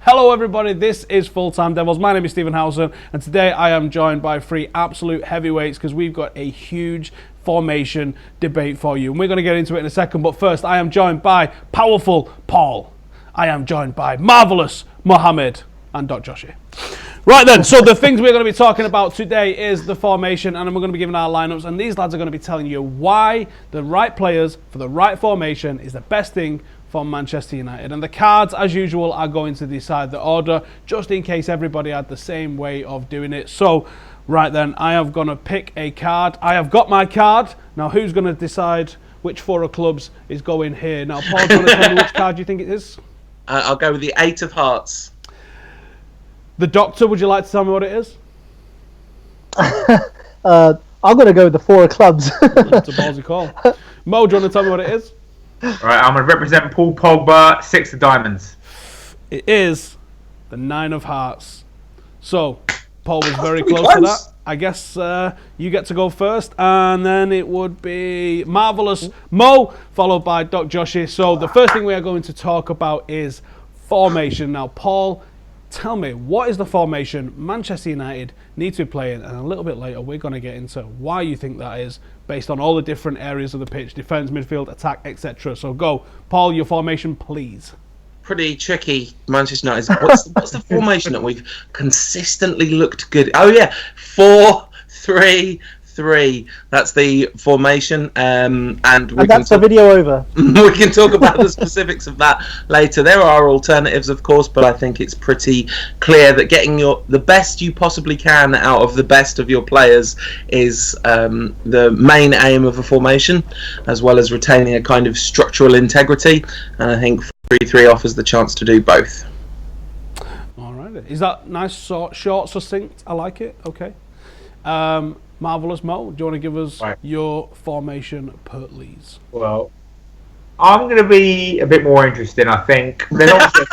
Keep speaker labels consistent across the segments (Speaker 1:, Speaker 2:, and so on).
Speaker 1: Hello everybody, this is Full Time Devils. My name is Stephen Howson, and today I am joined by three absolute heavyweights because we've got a huge formation debate for you. And we're going to get into it in a second, but first I am joined by powerful Paul. I am joined by marvellous Mohammed and Joshi. Right then, so the things we're going to be talking about today is the formation, and then we're going to be giving our lineups, and these lads are going to be telling you why the right players for the right formation is the best thing for Manchester United. And the cards, as usual, are going to decide the order, just in case everybody had the same way of doing it. So, right then, I am going to pick a card. I have got my card. Now, who's going to decide which four of clubs is going here? Now, Paul, do you want to tell me which card you think it is?
Speaker 2: I'll go with the 8 of hearts.
Speaker 1: The Doctor, would you like to tell me what it is?
Speaker 3: I'm going to go with the 4 of clubs.
Speaker 1: That's a ballsy call. Mo, do you want to tell me what it is?
Speaker 4: Right, I'm going to represent Paul Pogba, 6 of diamonds.
Speaker 1: It is the 9 of hearts. So, Paul was very close to that. I guess you get to go first, and then it would be marvellous Mo, followed by Joshi. So, the first thing we are going to talk about is formation. Now, Paul, tell me, what is the formation Manchester United need to be playing? And a little bit later, we're going to get into why you think that is, based on all the different areas of the pitch, defence, midfield, attack, etc. So go. Paul, your formation, please.
Speaker 2: Pretty tricky, Manchester United. What's the formation that we've consistently looked good? Oh, yeah, 4-3-3. That's the formation. And
Speaker 3: that's the video over.
Speaker 2: We can talk about the specifics of that later. There are alternatives, of course, but I think it's pretty clear that getting the best you possibly can out of the best of your players is the main aim of a formation, as well as retaining a kind of structural integrity. And I think 3-3 offers the chance to do both.
Speaker 1: All right. Is that nice, short, succinct? I like it. Okay. Marvellous Mo, do you want to give us your formation, please?
Speaker 4: Well, I'm going to be a bit more interesting, I think. They're not just...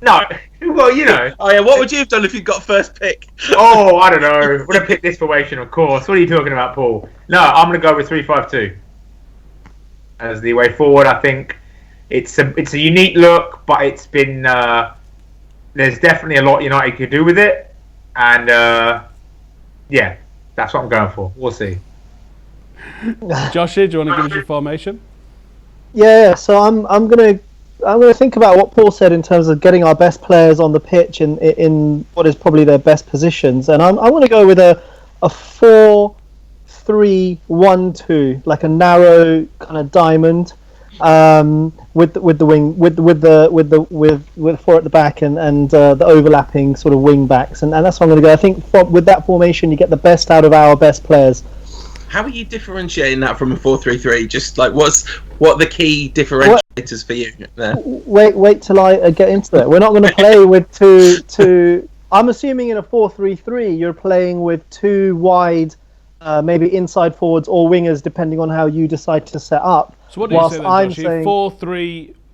Speaker 4: No, well, you know.
Speaker 2: Oh, yeah, what would you have done if you'd got first pick?
Speaker 4: Oh, I don't know. Would have picked this formation, of course. What are you talking about, Paul? No, I'm going to go with 3-5-2 as the way forward. I think it's a unique look, but it's been... there's definitely a lot United could do with it. And, yeah. That's what I'm going for. We'll see.
Speaker 1: Joshi, do you want to give us your formation?
Speaker 3: Yeah. So I'm gonna think about what Paul said in terms of getting our best players on the pitch in what is probably their best positions, and I'm going to go with a 4-3-1-2, like a narrow kind of diamond, with the wing with 4 at the back and the overlapping sort of wing backs, and that's what I'm going to go. I think with that formation you get the best out of our best players.
Speaker 2: How are you differentiating that from a 4-3-3? Just like what the key differentiators for you there?
Speaker 3: Wait till I get into it. We're not going to play with two. I'm assuming in a 4-3-3 you're playing with 2 wide, maybe inside forwards or wingers, depending on how you decide to set up.
Speaker 1: So what do you say then, Joshi?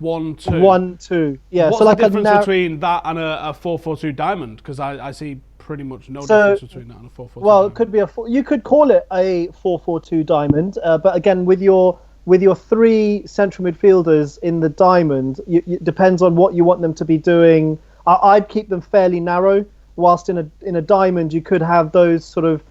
Speaker 1: 4-3-1-2.
Speaker 3: 1-2. Yeah.
Speaker 1: What's
Speaker 3: so like
Speaker 1: the difference between that and a 4-4-2 diamond? Because I see pretty much no difference between that and a 4-4-2.
Speaker 3: Well,
Speaker 1: diamond.
Speaker 3: It could be you could call it a 4-4-2 diamond, but again, with your 3 central midfielders in the diamond, it depends on what you want them to be doing. I'd keep them fairly narrow. Whilst in a diamond, you could have those sort of,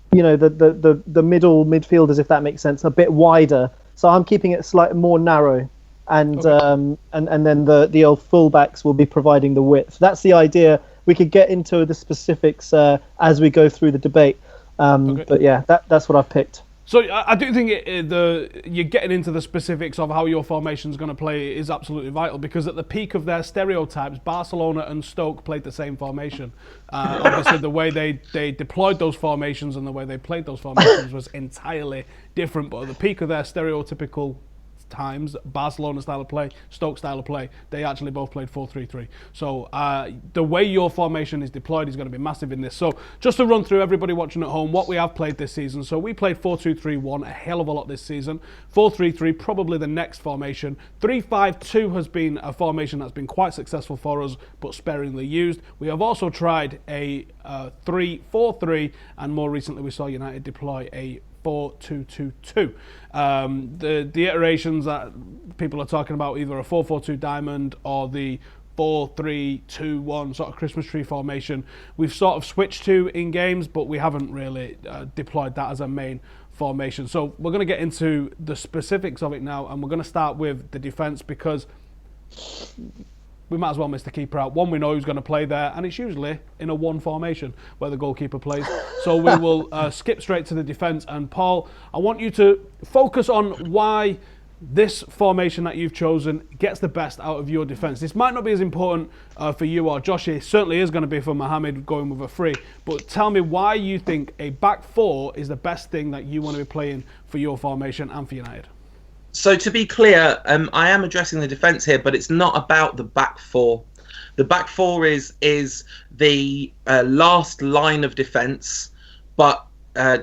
Speaker 3: the middle midfielders, if that makes sense, a bit wider. So I'm keeping it slightly more narrow, and then the old fullbacks will be providing the width. That's the idea. We could get into the specifics as we go through the debate, but yeah, that's what I've picked.
Speaker 1: So I do think you're getting into the specifics of how your formation is going to play is absolutely vital, because at the peak of their stereotypes, Barcelona and Stoke played the same formation. Obviously, the way they deployed those formations and the way they played those formations was entirely different. But at the peak of their stereotypical times, Barcelona style of play, Stoke style of play, they actually both played 4-3-3. So the way your formation is deployed is going to be massive in this. So just to run through everybody watching at home what we have played this season. So we played 4-2-3-1 a hell of a lot this season. 4-3-3 probably the next formation. 3-5-2 has been a formation that's been quite successful for us but sparingly used. We have also tried a 3-4-3, and more recently we saw United deploy a 4-2-2-2. The iterations that people are talking about, either a 4-4-2 diamond or the 4-3-2-1 sort of Christmas tree formation we've sort of switched to in games, but we haven't really deployed that as a main formation. So we're going to get into the specifics of it now, and we're going to start with the defence, because we might as well miss the keeper out. One, we know who's going to play there, and it's usually in a one formation where the goalkeeper plays. So we will skip straight to the defence. And Paul, I want you to focus on why this formation that you've chosen gets the best out of your defence. This might not be as important for you or Joshi. It certainly is going to be for Mohamed going with a free. But tell me why you think a back four is the best thing that you want to be playing for your formation and for United.
Speaker 2: So to be clear, I am addressing the defence here, but it's not about the back four. The back four is the last line of defence, but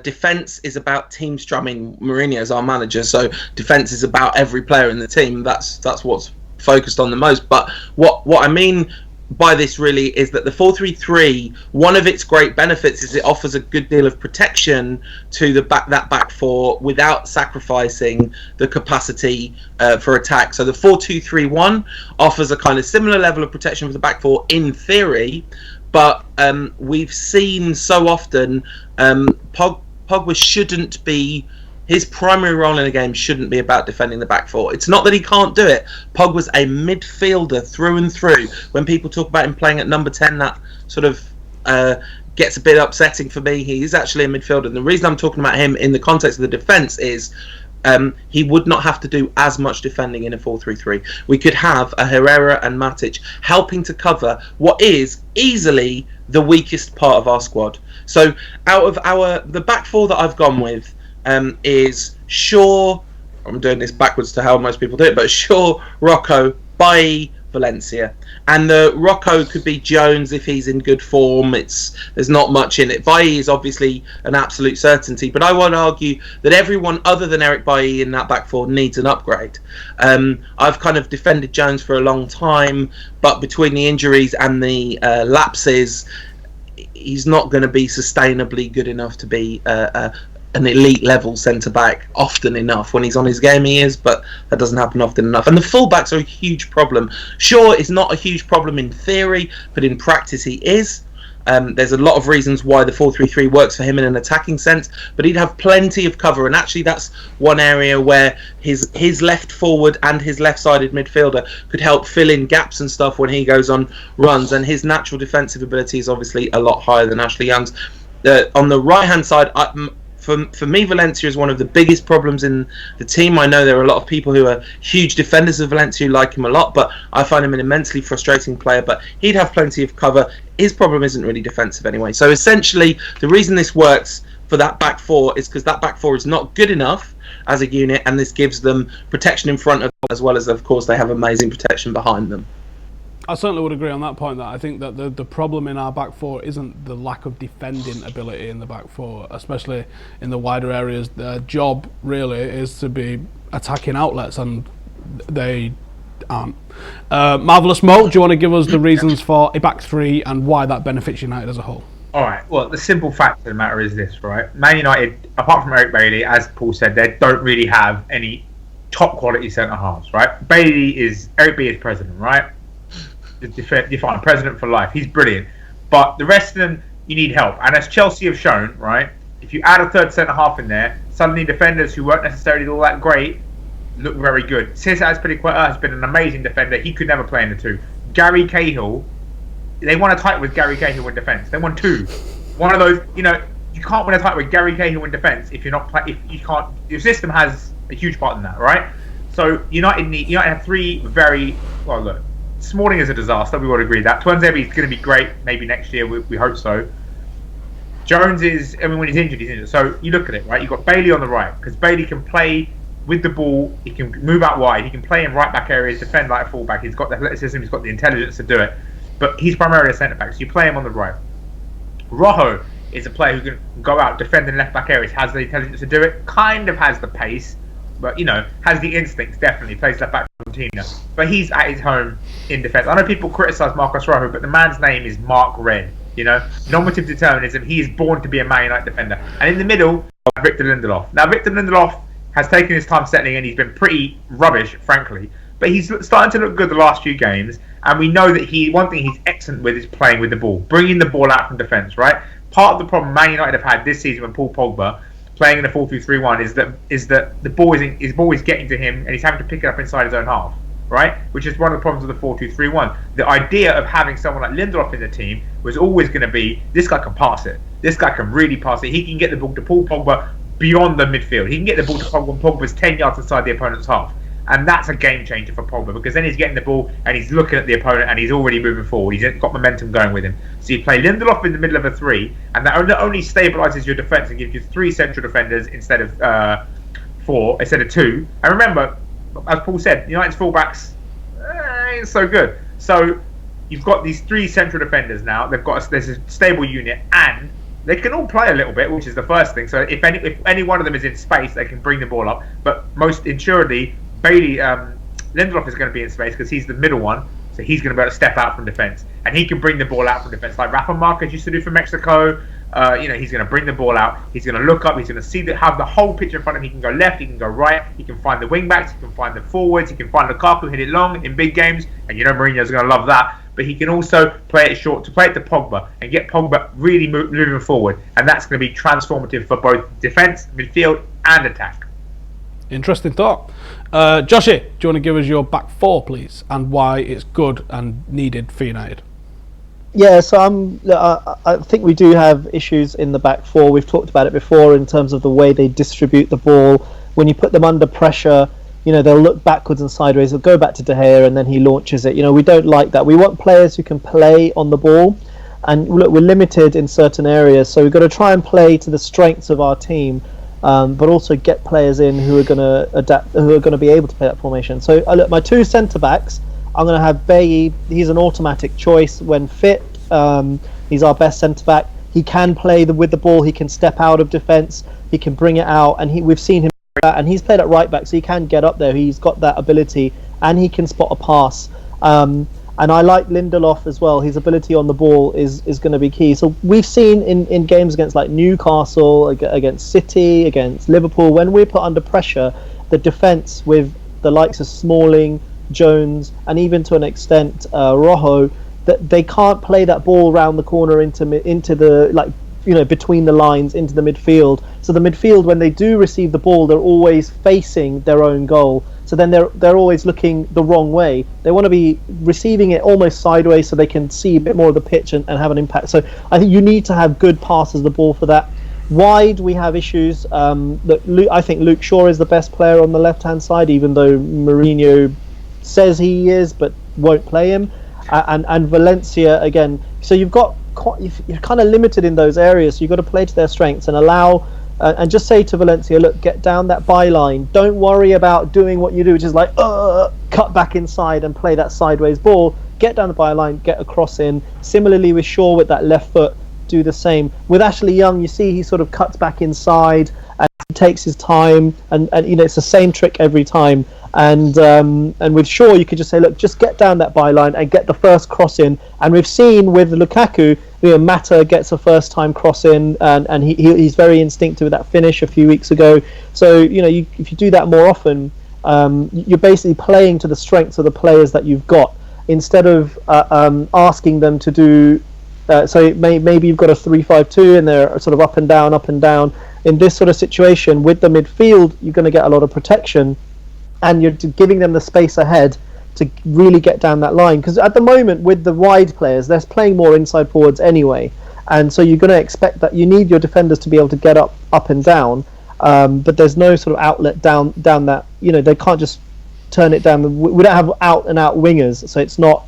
Speaker 2: defence is about team strumming. Mourinho is our manager, so defence is about every player in the team. That's what's focused on the most. But what I mean by this really is that the 4-3-3, one of its great benefits is it offers a good deal of protection to that back four without sacrificing the capacity for attack. So the 4-2-3-1 offers a kind of similar level of protection for the back four in theory, but we've seen so often Pogba shouldn't be. His primary role in a game shouldn't be about defending the back four. It's not that he can't do it. Pogba's a midfielder through and through. When people talk about him playing at number 10, that sort of gets a bit upsetting for me. He is actually a midfielder. And the reason I'm talking about him in the context of the defence is he would not have to do as much defending in a 4-3-3. We could have a Herrera and Matic helping to cover what is easily the weakest part of our squad. So out of the back four that I've gone with, is Shaw. I'm doing this backwards to how most people do it, but Shaw, Rocco, Bailly, Valencia, and the Rocco could be Jones if he's in good form. There's not much in it. Bailly is obviously an absolute certainty, but I would argue that everyone other than Eric Bailly in that back four needs an upgrade. I've kind of defended Jones for a long time, but between the injuries and the lapses, he's not going to be sustainably good enough to be an elite level centre back often enough. When he's on his game he is, but that doesn't happen often enough. And the fullbacks are a huge problem. Shaw is not a huge problem in theory, but in practice he is. There's a lot of reasons why the 4-3-3 works for him in an attacking sense, but he'd have plenty of cover, and actually that's one area where his left forward and his left-sided midfielder could help fill in gaps and stuff when he goes on runs, and his natural defensive ability is obviously a lot higher than Ashley Young's. On the right-hand side, For me, Valencia is one of the biggest problems in the team. I know there are a lot of people who are huge defenders of Valencia who like him a lot, but I find him an immensely frustrating player. But he'd have plenty of cover. His problem isn't really defensive anyway. So essentially, the reason this works for that back four is because that back four is not good enough as a unit, and this gives them protection in front of them, as well as, of course, they have amazing protection behind them.
Speaker 1: I certainly would agree on that point. That I think that the problem in our back four isn't the lack of defending ability in the back four, especially in the wider areas. Their job really is to be attacking outlets, and they aren't. Marvellous Mo, do you want to give us the reasons for a back three and why that benefits United as a whole?
Speaker 4: All right. Well, the simple fact of the matter is this, right? Man United, apart from Eric Bailly, as Paul said, they don't really have any top quality centre halves, right? Eric Bailly is president, right? You find president for life. He's brilliant, but the rest of them you need help. And as Chelsea have shown, right, if you add a third centre half in there, suddenly defenders who weren't necessarily all that great look very good. Cesar Azpilicueta has been an amazing defender. He could never play in the two. Gary Cahill, they won a title with Gary Cahill in defence. They won two. One of those, you can't win a title with Gary Cahill in defence if you're not if you can't. Your system has a huge part in that, right? So United have three very well. Look. Smalling is a disaster, we would agree that. Tuanzebe is going to be great, maybe next year, we hope so. Jones is, when he's injured. So you look at it, right? You've got Bailly on the right, because Bailly can play with the ball, he can move out wide, he can play in right back areas, defend like a fullback, he's got the athleticism, he's got the intelligence to do it. But he's primarily a centre back, so you play him on the right. Rojo is a player who can go out, defend in left back areas, has the intelligence to do it, kind of has the pace, but has the instincts, definitely plays left back for Argentina. But he's at his home in defence. I know people criticise Marcos Rojo, but the man's name is Mark Red. Normative determinism. He is born to be a Man United defender. And in the middle, Victor Lindelof. Now Victor Lindelof has taken his time settling in. He's been pretty rubbish, frankly. but he's starting to look good the last few games. And we know that one thing he's excellent with is playing with the ball, bringing the ball out from defence. Right. Part of the problem Man United have had this season with Paul Pogba playing in a 4-2-3-1 is that the ball is getting to him and he's having to pick it up inside his own half. Right, which is one of the problems of the 4-2-3-1. The idea of having someone like Lindelof in the team was always going to be, this guy can pass it. This guy can really pass it. He can get the ball to Paul Pogba beyond the midfield. He can get the ball to Pogba when Pogba's 10 yards inside the opponent's half. And that's a game changer for Pogba, because then he's getting the ball and he's looking at the opponent and he's already moving forward. He's got momentum going with him. So you play Lindelof in the middle of a three, and that not only stabilises your defence and gives you 3 central defenders instead of 4, instead of 2. And remember, as Paul said, United's fullbacks ain't so good. So you've got these 3 central defenders now. There's a stable unit, and they can all play a little bit, which is the first thing. So if any one of them is in space, they can bring the ball up. But most assuredly, Lindelof is going to be in space because he's the middle one. So he's going to be able to step out from defence, and he can bring the ball out from defence like Rafa Marquez used to do for Mexico. He's going to bring the ball out. He's going to look up. He's going to have the whole picture in front of him. He can go left. He can go right. He can find the wing backs. He can find the forwards. He can find Lukaku, hit it long in big games, and Mourinho's going to love that. But he can also play it short, to play it to Pogba and get Pogba really moving forward, and that's going to be transformative for both defence, midfield, and attack.
Speaker 1: Interesting thought. Joshi, do you want to give us your back 4, please, and why it's good and needed for United?
Speaker 3: Yeah, so I think we do have issues in the back 4. We've talked about it before in terms of the way they distribute the ball. When you put them under pressure, they'll look backwards and sideways. They'll go back to De Gea and then he launches it. We don't like that. We want players who can play on the ball. And look, we're limited in certain areas, so we've got to try and play to the strengths of our team, but also get players in who are going to adapt, who are going to be able to play that formation. So look, my 2 centre backs, I'm going to have Bailly. He's an automatic choice when fit. He's our best centre back. He can play with the ball. He can step out of defence. He can bring it out, and we've seen him do that. And he's played at right back, so he can get up there. He's got that ability, and he can spot a pass. And I like Lindelof as well. His ability on the ball is going to be key. So we've seen in games against like Newcastle, against City, against Liverpool, when we're put under pressure, the defence with the likes of Smalling, Jones, and even to an extent Rojo, that they can't play that ball round the corner into the between the lines into the midfield. So the midfield, when they do receive the ball, they're always facing their own goal. So then they're always looking the wrong way. They want to be receiving it almost sideways so they can see a bit more of the pitch and have an impact. So I think you need to have good passes of the ball for that. Wide, we have issues. I think Luke Shaw is the best player on the left-hand side, even though Mourinho says he is, but won't play him. And Valencia again. So you're kind of limited in those areas. So you've got to play to their strengths and allow, and just say to Valencia, look, get down that byline. Don't worry about doing what you do, which is like cut back inside and play that sideways ball. Get down the byline, get a cross in. Similarly with Shaw with that left foot, do the same. With Ashley Young, you see he sort of cuts back inside and he takes his time, and it's the same trick every time. And with Shaw, you could just say, look, just get down that byline and get the first cross in. And we've seen with Lukaku, Mata gets a first-time cross in, and he's very instinctive with that finish a few weeks ago. So if you do that more often, you're basically playing to the strengths of the players that you've got instead of asking them to do. So maybe you've got a 3-5-2 and they're sort of up and down, up and down. In this sort of situation with the midfield, you're going to get a lot of protection. And you're giving them the space ahead to really get down that line. Because at the moment, with the wide players, they're playing more inside forwards anyway. And so you're going to expect that you need your defenders to be able to get up and down. But there's no sort of outlet down that. They can't just turn it down. We don't have out-and-out wingers. So it's not...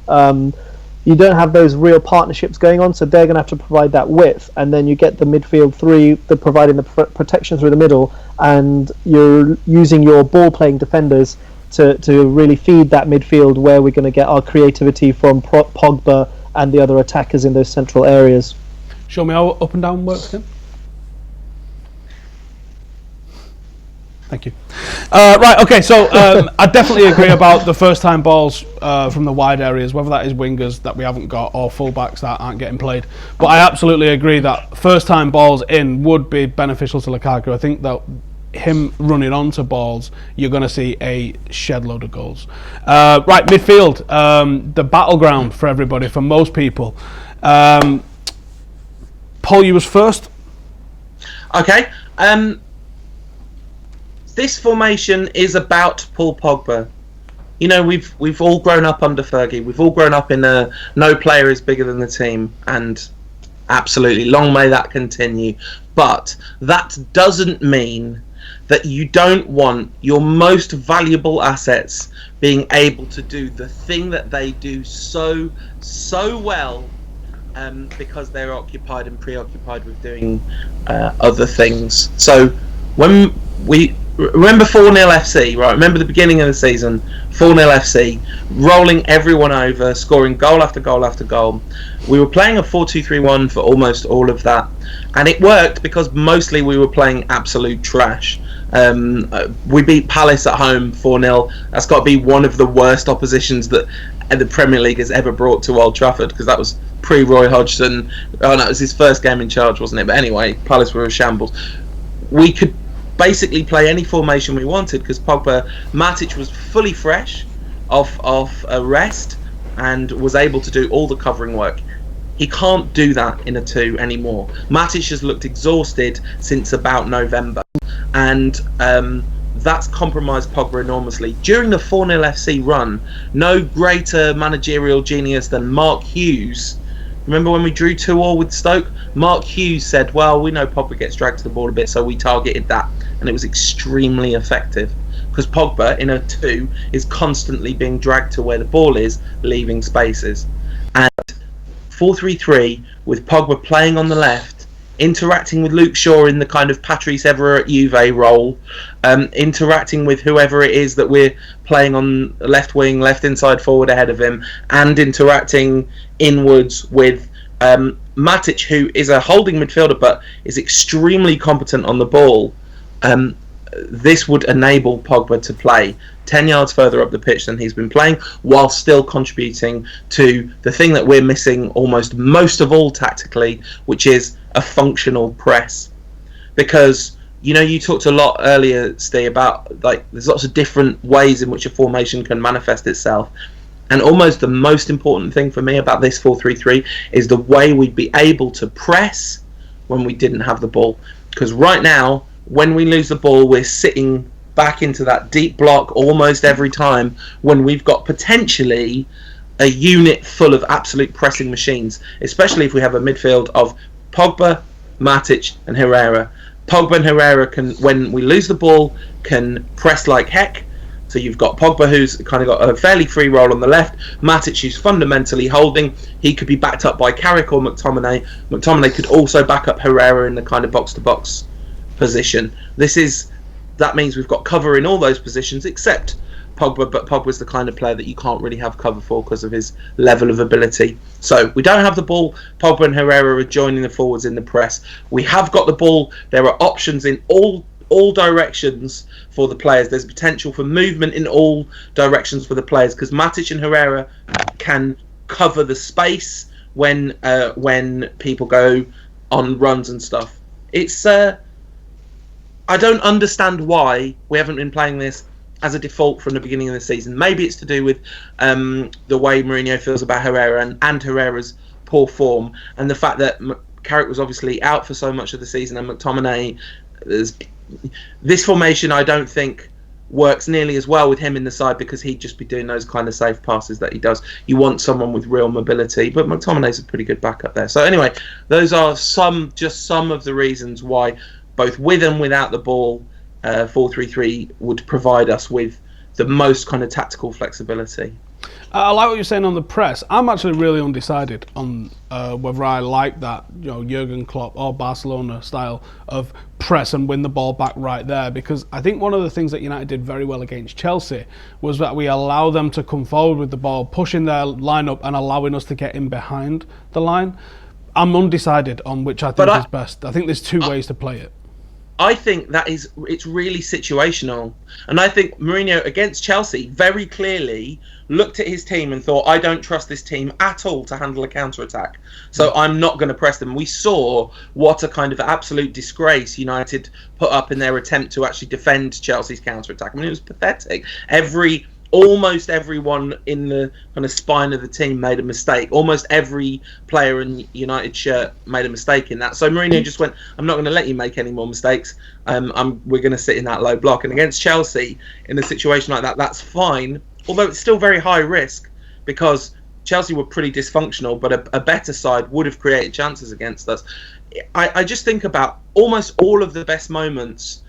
Speaker 3: you don't have those real partnerships going on. So they're going to have to provide that width. And then you get the midfield 3, providing the protection through the middle. And you're using your ball-playing defenders to really feed that midfield, where we're going to get our creativity from Pogba and the other attackers in those central areas.
Speaker 1: Show me how up and down works again. Thank you. Right, okay, so I definitely agree about the first-time balls from the wide areas, whether that is wingers that we haven't got or full-backs that aren't getting played. But I absolutely agree that first-time balls in would be beneficial to Lukaku. I think that him running onto balls, you're going to see a shed load of goals. Right, midfield, the battleground for everybody, for most people. Paul, you was first.
Speaker 2: Okay. This formation is about Paul Pogba. You know, we've all grown up under Fergie. We've all grown up in a no player is bigger than the team, and absolutely, long may that continue. But that doesn't mean that you don't want your most valuable assets being able to do the thing that they do so well, because they're occupied and preoccupied with doing other things. So when we remember 4-0 FC, right? Remember the beginning of the season, 4-0 FC, rolling everyone over, scoring goal after goal after goal. We were playing a 4-2-3-1 for almost all of that, and it worked because mostly we were playing absolute trash. We beat Palace at home 4-0. That's got to be one of the worst oppositions that the Premier League has ever brought to Old Trafford, because that was pre-Roy Hodgson. Oh no, it was his first game in charge, wasn't it? But anyway, Palace were a shambles. We could basically play any formation we wanted because Matic was fully fresh off a rest and was able to do all the covering work. He can't do that in a 2 anymore. Matic has looked exhausted since about November, and that's compromised Pogba enormously. During the 4-0 FC run, no greater managerial genius than Mark Hughes. Remember when we drew 2-2 with Stoke? Mark Hughes said, well, we know Pogba gets dragged to the ball a bit, so we targeted that. And it was extremely effective. Because Pogba, in a 2, is constantly being dragged to where the ball is, leaving spaces. And 4-3-3, with Pogba playing on the left, interacting with Luke Shaw in the kind of Patrice Evra at Juve role, interacting with whoever it is that we're playing on left wing, left inside forward ahead of him, and interacting inwards with Matic, who is a holding midfielder but is extremely competent on the ball. This would enable Pogba to play 10 yards further up the pitch than he's been playing, while still contributing to the thing that we're missing almost most of all tactically, which is a functional press. Because, you know, you talked a lot earlier, Steve, about like there's lots of different ways in which a formation can manifest itself. And almost the most important thing for me about this 4-3-3 is the way we'd be able to press when we didn't have the ball. Because right now, when we lose the ball, we're sitting back into that deep block almost every time when we've got potentially a unit full of absolute pressing machines, especially if we have a midfield of Pogba, Matic and Herrera. Pogba and Herrera can, when we lose the ball, can press like heck. So you've got Pogba, who's kind of got a fairly free role on the left. Matic, who's fundamentally holding. He could be backed up by Carrick or McTominay. McTominay could also back up Herrera in the kind of box-to-box position. That means we've got cover in all those positions except Pogba, but Pogba's the kind of player that you can't really have cover for because of his level of ability. So we don't have the ball. Pogba and Herrera are joining the forwards in the press. We have got the ball. There are options in all directions for the players. There's potential for movement in all directions for the players because Matic and Herrera can cover the space when people go on runs and stuff. It's I don't understand why we haven't been playing this as a default from the beginning of the season. Maybe it's to do with the way Mourinho feels about Herrera and Herrera's poor form, and the fact that Carrick was obviously out for so much of the season, and McTominay. This formation, I don't think, works nearly as well with him in the side because he'd just be doing those kind of safe passes that he does. You want someone with real mobility, but McTominay's a pretty good backup there. So anyway, those are some of the reasons why, both with and without the ball, 4-3-3 would provide us with the most kind of tactical flexibility.
Speaker 1: I like what you're saying on the press. I'm actually really undecided on whether I like that, you know, Jurgen Klopp or Barcelona style of press and win the ball back right there, because I think one of the things that United did very well against Chelsea was that we allow them to come forward with the ball, pushing their line up and allowing us to get in behind the line. I'm undecided on which I think is best. I think there's two ways to play it.
Speaker 2: I think it's really situational, and I think Mourinho against Chelsea very clearly looked at his team and thought, I don't trust this team at all to handle a counter-attack, so I'm not going to press them. We saw what a kind of absolute disgrace United put up in their attempt to actually defend Chelsea's counter-attack. I mean, it was pathetic. Almost everyone in the kind of spine of the team made a mistake. Almost every player in United shirt made a mistake in that. So Mourinho just went, I'm not going to let you make any more mistakes. We're going to sit in that low block. And against Chelsea, in a situation like that, that's fine. Although it's still very high risk, because Chelsea were pretty dysfunctional, but a better side would have created chances against us. I just think about almost all of the best moments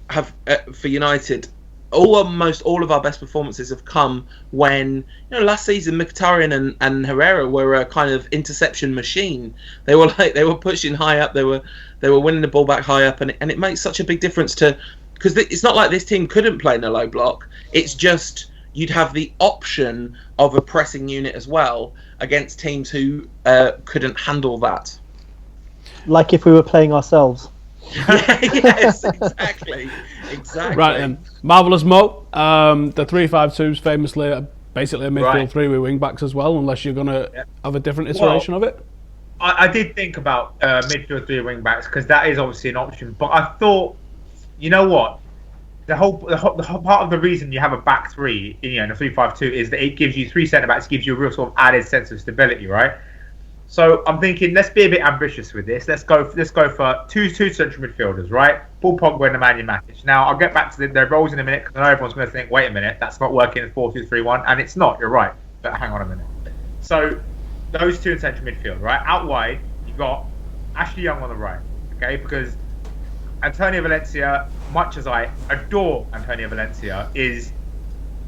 Speaker 2: have for United. Almost all of our best performances have come when, last season Mkhitaryan and Herrera were a kind of interception machine. They were pushing high up. They were winning the ball back high up, and it makes such a big difference because it's not like this team couldn't play in a low block. It's just you'd have the option of a pressing unit as well against teams who couldn't handle that.
Speaker 3: Like if we were playing ourselves.
Speaker 2: Yes, exactly.
Speaker 1: Right then, Marvellous Mo. The 3-5-2 is famously basically a midfield three with wing backs as well, unless you're going to have a different iteration of it.
Speaker 4: I did think about midfield three wing backs, because that is obviously an option. But I thought, you know what? The whole part of the reason you have a back three, in a 3-5-2, is that it gives you three centre backs, gives you a real sort of added sense of stability, right? So I'm thinking, let's be a bit ambitious with this. Let's go for two central midfielders, right? Paul Pogba and Nemanja Matic. Now I'll get back to their roles in a minute, because I know everyone's going to think, wait a minute, that's not working in 4-2-3-1, and it's not. You're right, but hang on a minute. So those two in central midfield, right? Out wide, you got Ashley Young on the right, okay? Because Antonio Valencia, much as I adore Antonio Valencia, is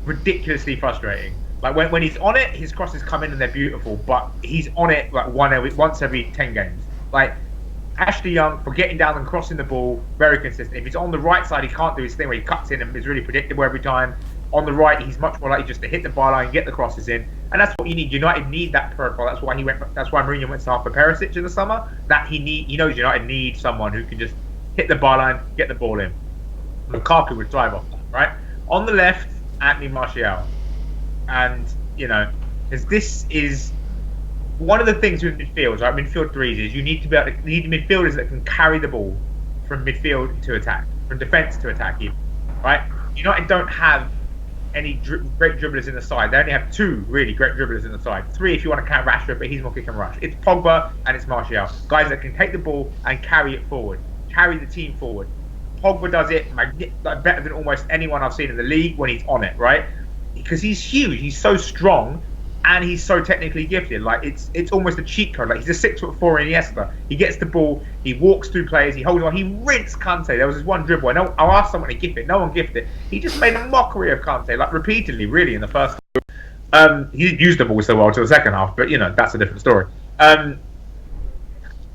Speaker 4: ridiculously frustrating. Like when he's on it, his crosses come in and they're beautiful, but he's on it like once every 10 games. Like Ashley Young, for getting down and crossing the ball, very consistent. If he's on the right side, he can't do his thing where he cuts in and is really predictable every time. On the right, he's much more likely just to hit the byline and get the crosses in, and that's what you need. United need that profile. That's why Mourinho went to half for Perisic in the summer. That he knows United need someone who can just hit the byline, get the ball in. Lukaku would thrive off that, right? On the left, Anthony Martial. And, because this is one of the things with midfield, right? Midfield threes is you need midfielders that can carry the ball from midfield to attack, from defence to attack, even, right? United don't have any great dribblers in the side. They only have two really great dribblers in the side. Three if you want to count Rashford, but he's more kick and rush. It's Pogba and it's Martial. Guys that can take the ball and carry it forward, carry the team forward. Pogba does it better than almost anyone I've seen in the league when he's on it, right? Because he's huge, he's so strong, and he's so technically gifted. Like it's almost a cheat code. Like he's a 6'4" Iniesta. He gets the ball, he walks through players, he holds on, he rinsed Kante. There was this one dribble, and I asked someone to gift it. No one gifted it. He just made a mockery of Kante, like repeatedly, really, in the first half. He didn't use the ball so well until the second half, but that's a different story.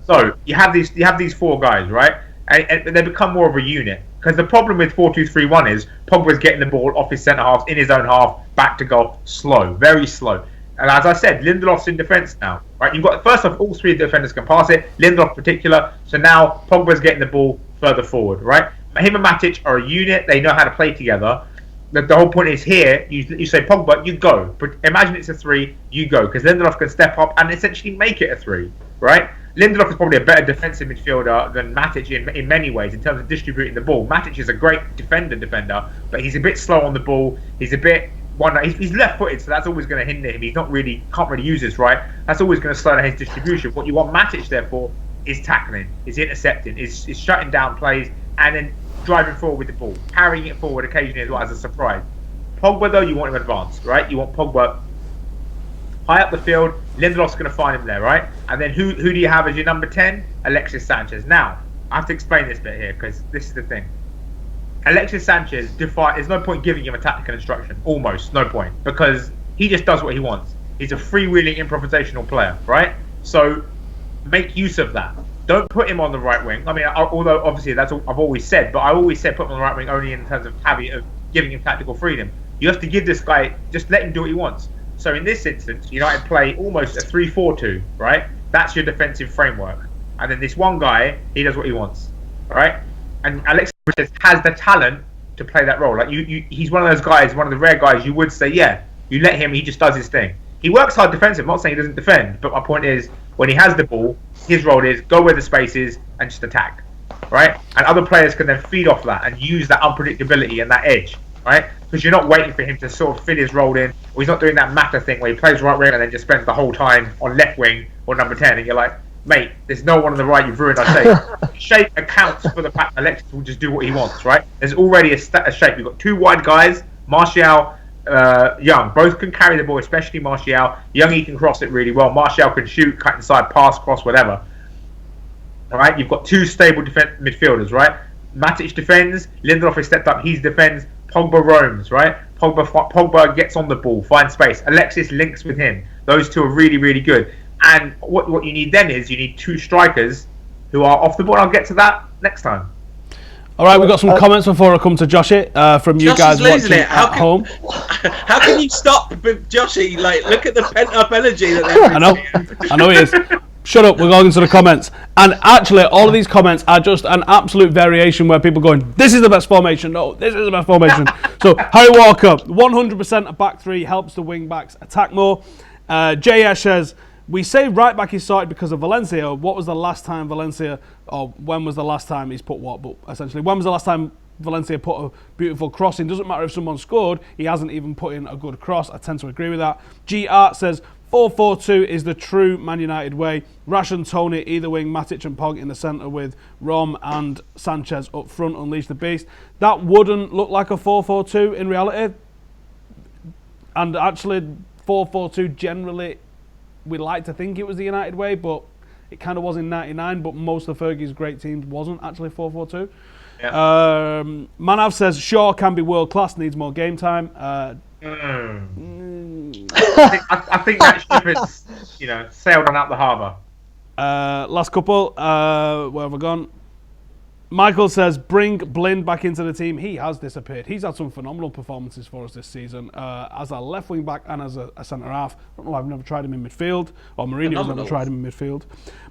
Speaker 4: So you have these four guys, right? And they become more of a unit. Because the problem with 4-2-3-1 is Pogba's getting the ball off his centre half, in his own half, back to goal, slow, very slow. And as I said, Lindelof's in defence now, right? You've got, first off, all three defenders can pass it, Lindelof in particular. So now Pogba's getting the ball further forward, right? Him and Matic are a unit. They know how to play together. The whole point is here, you say, Pogba, you go. But imagine it's a 3, you go. Because Lindelof can step up and essentially make it a 3, right? Lindelof is probably a better defensive midfielder than Matic in many ways in terms of distributing the ball. Matic is a great defender, but he's a bit slow on the ball. He's a bit he's left-footed, so that's always going to hinder him. He's can't really use this, right? That's always going to slow down his distribution. What you want Matic there for is tackling, is intercepting, is shutting down plays, and then driving forward with the ball, carrying it forward occasionally as well as a surprise. Pogba, though, you want him advanced, right? You want Pogba high up the field. Lindelof's going to find him there, right? And then who do you have as your number 10? Alexis Sanchez. Now, I have to explain this bit here, because this is the thing. Alexis Sanchez, there's no point giving him a tactical instruction. Almost no point. Because he just does what he wants. He's a freewheeling improvisational player, right? So, make use of that. Don't put him on the right wing. I mean, although obviously that's what I've always said, but I always said put him on the right wing only in terms of habit of giving him tactical freedom. You have to give this guy, just let him do what he wants. So in this instance, United play almost a 3-4-2, right? That's your defensive framework. And then this one guy, he does what he wants, right? and Alexis has the talent to play that role. Like he's one of those guys, one of the rare guys you would say, yeah, you let him, he just does his thing. He works hard defensive. I'm not saying he doesn't defend, but my point is, when he has the ball, his role is go where the space is and just attack, right? And other players can then feed off that and use that unpredictability and that edge, right? Because you're not waiting for him to sort of fit his role in, or he's not doing that Mata thing where he plays right wing and then just spends the whole time on left wing or number 10, and you're like, mate, there's no one on the right, you've ruined our shape. Shape accounts for the fact that Alexis will just do what he wants, right? There's already a shape. You've got two wide guys, Martial, Young. Both can carry the ball, especially Martial. Young, he can cross it really well. Martial can shoot, cut inside, pass, cross, whatever. All right, you've got two stable midfielders, right? Matic defends, Lindelof has stepped up, he defends, Pogba roams, right? Pogba gets on the ball, finds space. Alexis links with him. Those two are really, really good. And what you need then is you need two strikers who are off the ball. I'll get to that next time.
Speaker 1: All right, we've got some comments before I come to Joshi from you guys watching
Speaker 2: it.
Speaker 1: at home.
Speaker 2: How can you stop with Joshi? Like, look at the pent-up energy that they're
Speaker 1: I know he is. Shut up, we're going into the comments. And actually, all of these comments are just an absolute variation where people going, this is the best formation. No, this is the best formation. So, Harry Walker, 100% a back three helps the wing backs attack more. JS says, we say right back is sorted because of Valencia. What was the last time Valencia, or when was the last time he's put what? But essentially, when was the last time Valencia put a beautiful cross in? Doesn't matter if someone scored, he hasn't even put in a good cross. I tend to agree with that. G Art says, 4-4-2 is the true Man United way. Rash and Tony, either wing, Matic and Pog in the centre with Rom and Sanchez up front, unleash the beast. That wouldn't look like a 4-4-2 in reality. And actually, 4-4-2 generally, we like to think it was the United way, but it kind of was in 99, but most of Fergie's great teams wasn't actually 4-4-2. Yeah. Manav says, Shaw can be world class, needs more game time.
Speaker 4: I think that ship has, sailed on out the harbour.
Speaker 1: Last couple, where have I gone? Michael says, bring Blind back into the team. He has disappeared. He's had some phenomenal performances for us this season as a left wing back and as a centre half. I don't know why I've never tried him in midfield, or Mourinho's never tried him in midfield.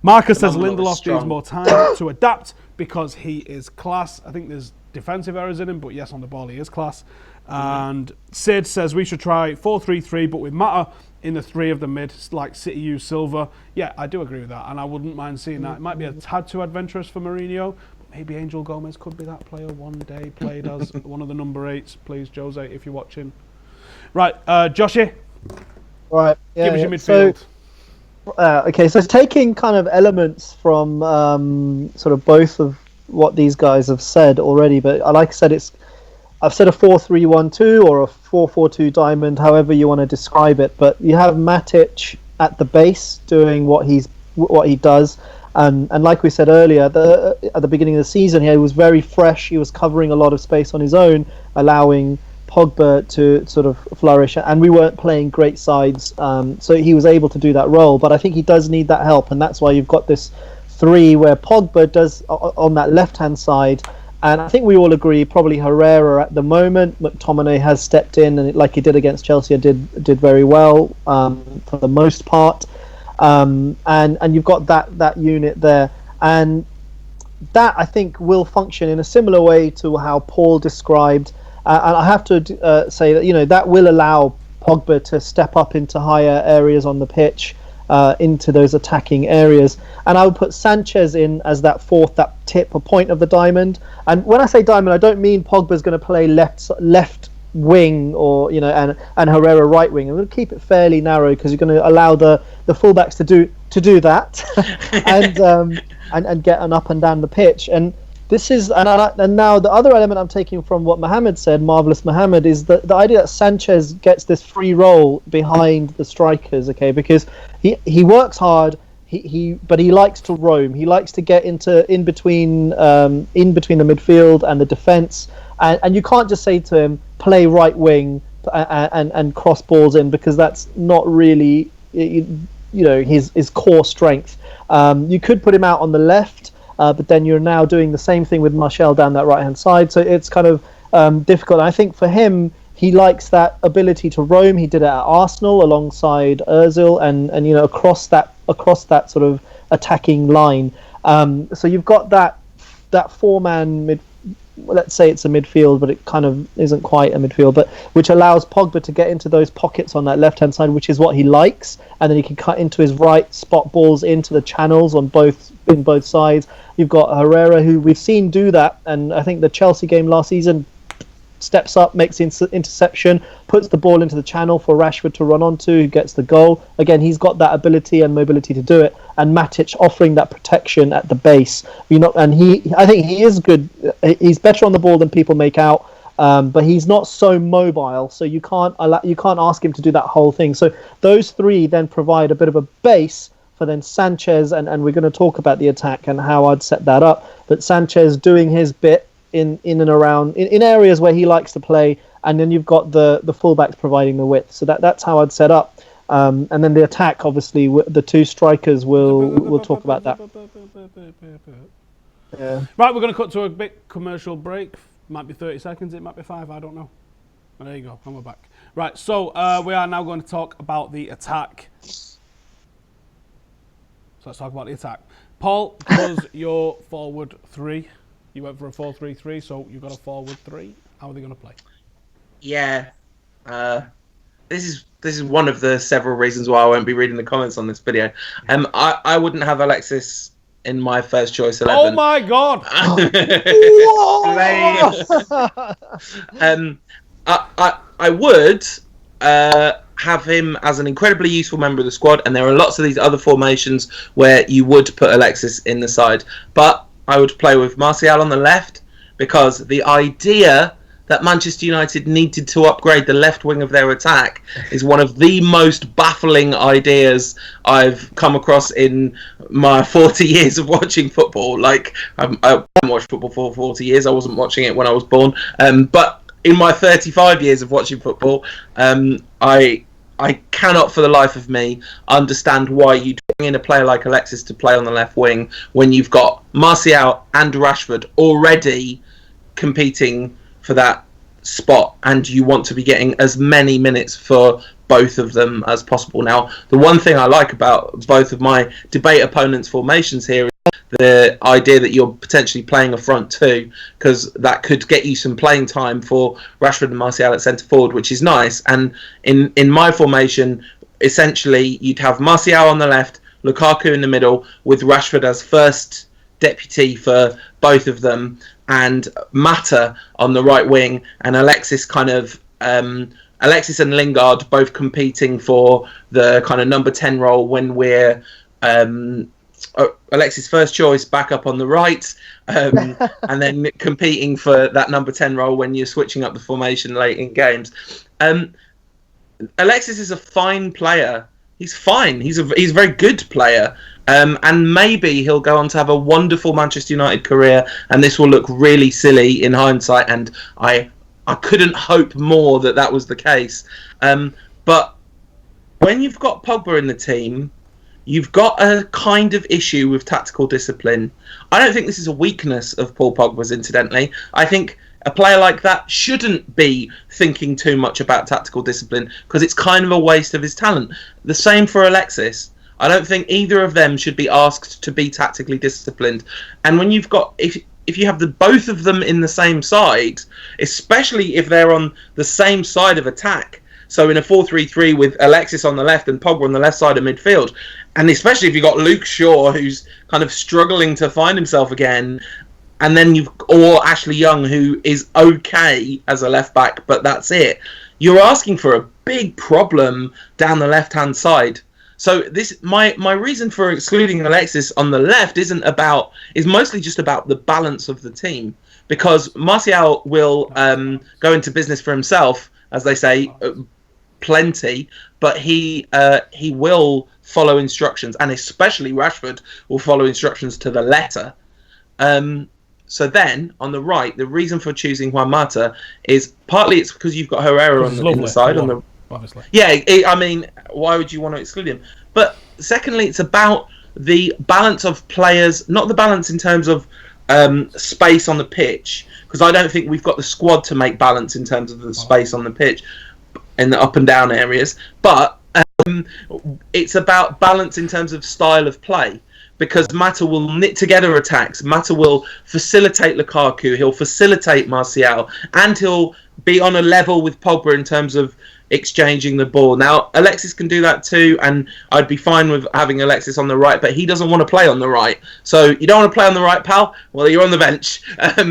Speaker 1: Marcus says Lindelof needs more time to adapt because he is class. I think there's defensive errors in him, but yes, on the ball he is class. And Sid says we should try 4-3-3, but with Mata in the three of the mid, like City use Silva. Yeah, I do agree with that, and I wouldn't mind seeing that. It might be a tad too adventurous for Mourinho. Maybe Angel Gomez could be that player one day, played as one of the number 8s. Please, Jose, if you're watching. Right, Joshi.
Speaker 3: Right. Yeah,
Speaker 1: give us your midfield.
Speaker 3: Okay, so it's taking kind of elements from sort of both of what these guys have said already, but like I said, I've said a 4-3-1-2 or a 4-4-2 diamond, however you want to describe it. But you have Matic at the base doing what he does. And like we said earlier, at the beginning of the season, he was very fresh. He was covering a lot of space on his own, allowing Pogba to sort of flourish. And we weren't playing great sides, so he was able to do that role. But I think he does need that help, and that's why you've got this 3 where Pogba does on that left-hand side. And I think we all agree, probably Herrera at the moment. McTominay has stepped in, and like he did against Chelsea, did very well for the most part. And you've got that unit there, and that I think will function in a similar way to how Paul described. And I have to say that that will allow Pogba to step up into higher areas on the pitch, into those attacking areas. And I would put Sanchez in as that fourth, that tip, a point of the diamond. And when I say diamond, I don't mean Pogba's going to play left wing or and Herrera right wing. I'm going to keep it fairly narrow because you're going to allow the fullbacks to do that and get an up and down the pitch. And this is and now the other element I'm taking from what Mohamed said, Marvelous Mohamed, is the idea that Sanchez gets this free role behind the strikers, okay, because he works hard. But he likes to roam. He likes to get in between the midfield and the defence, and you can't just say to him play right wing and cross balls in, because that's not really his core strength. You could put him out on the left, but then you're now doing the same thing with Martial down that right hand side, so it's kind of difficult. And I think for him, he likes that ability to roam. He did it at Arsenal alongside Ozil, and across that sort of attacking line. So you've got that that four-man mid. Let's say it's a midfield, but it kind of isn't quite a midfield, but which allows Pogba to get into those pockets on that left-hand side, which is what he likes, and then he can cut into his right, spot balls into the channels on both sides. You've got Herrera, who we've seen do that, and I think the Chelsea game last season steps up, makes the interception, puts the ball into the channel for Rashford to run onto, who gets the goal. Again, he's got that ability and mobility to do it, and Matic offering that protection at the base. And I think he is good. He's better on the ball than people make out, but he's not so mobile, so you can't ask him to do that whole thing. So those three then provide a bit of a base for then Sanchez, and we're going to talk about the attack and how I'd set that up. But Sanchez doing his bit in and around in areas where he likes to play, and then you've got the fullbacks providing the width. So that's how I'd set up. And then the attack, obviously, the two strikers we'll talk about that. Yeah.
Speaker 1: Right, we're going to cut to a bit commercial break. Might be 30 seconds, it might be 5, I don't know. Well, there you go, and we're back. Right, so we are now going to talk about the attack. So let's talk about the attack. Paul, was your forward three? You went for a 4-3-3, so you've got a forward three. How are they going to play?
Speaker 2: Yeah. This is one of the several reasons why I won't be reading the comments on this video. I wouldn't have Alexis in my first choice 11.
Speaker 1: Oh my God!
Speaker 2: I would have him as an incredibly useful member of the squad, and there are lots of these other formations where you would put Alexis in the side. But I would play with Martial on the left, because the idea that Manchester United needed to upgrade the left wing of their attack is one of the most baffling ideas I've come across in my 40 years of watching football. Like, I haven't watched football for 40 years. I wasn't watching it when I was born. But in my 35 years of watching football, I cannot for the life of me understand why you'd bring in a player like Alexis to play on the left wing when you've got Martial and Rashford already competing for that spot, and you want to be getting as many minutes for both of them as possible. Now, the one thing I like about both of my debate opponents' formations here is the idea that you're potentially playing a front two, because that could get you some playing time for Rashford and Martial at centre forward, which is nice. And in my formation, essentially, you'd have Martial on the left, Lukaku in the middle, with Rashford as first deputy for both of them, and Mata on the right wing, and Alexis Alexis and Lingard both competing for the kind of number 10 role when we're Alexis' first choice back up on the right, and then competing for that number 10 role when you're switching up the formation late in games. Alexis is a fine player. He's fine. He's a very good player. And maybe he'll go on to have a wonderful Manchester United career, and this will look really silly in hindsight, and I couldn't hope more that was the case. But when you've got Pogba in the team, you've got a kind of issue with tactical discipline. I don't think this is a weakness of Paul Pogba's, incidentally. I think a player like that shouldn't be thinking too much about tactical discipline, because it's kind of a waste of his talent. The same for Alexis. I don't think either of them should be asked to be tactically disciplined. And when you've got, if you have both of them in the same side, especially if they're on the same side of attack, so in a 4-3-3 with Alexis on the left and Pogba on the left side of midfield, and especially if you've got Luke Shaw, who's kind of struggling to find himself again, and then or Ashley Young, who is okay as a left back, but that's it. You're asking for a big problem down the left-hand side. So my reason for excluding Alexis on the left is mostly just about the balance of the team, because Martial will go into business for himself, as they say, plenty, but he will follow instructions, and especially Rashford will follow instructions to the letter. So then, on the right, the reason for choosing Juan Mata is partly it's because you've got Herrera on the side.
Speaker 1: Obviously.
Speaker 2: Yeah, I mean, why would you want to exclude him? But secondly, it's about the balance of players, not the balance in terms of space on the pitch, because I don't think we've got the squad to make balance in terms of the space on the pitch in the up and down areas. But it's about balance in terms of style of play, because Mata will knit together attacks. Mata will facilitate Lukaku. He'll facilitate Martial, and he'll be on a level with Pogba in terms of exchanging the ball. Now, Alexis can do that too, and I'd be fine with having Alexis on the right, but he doesn't want to play on the right. So you don't want to play on the right, pal? Well, you're on the bench,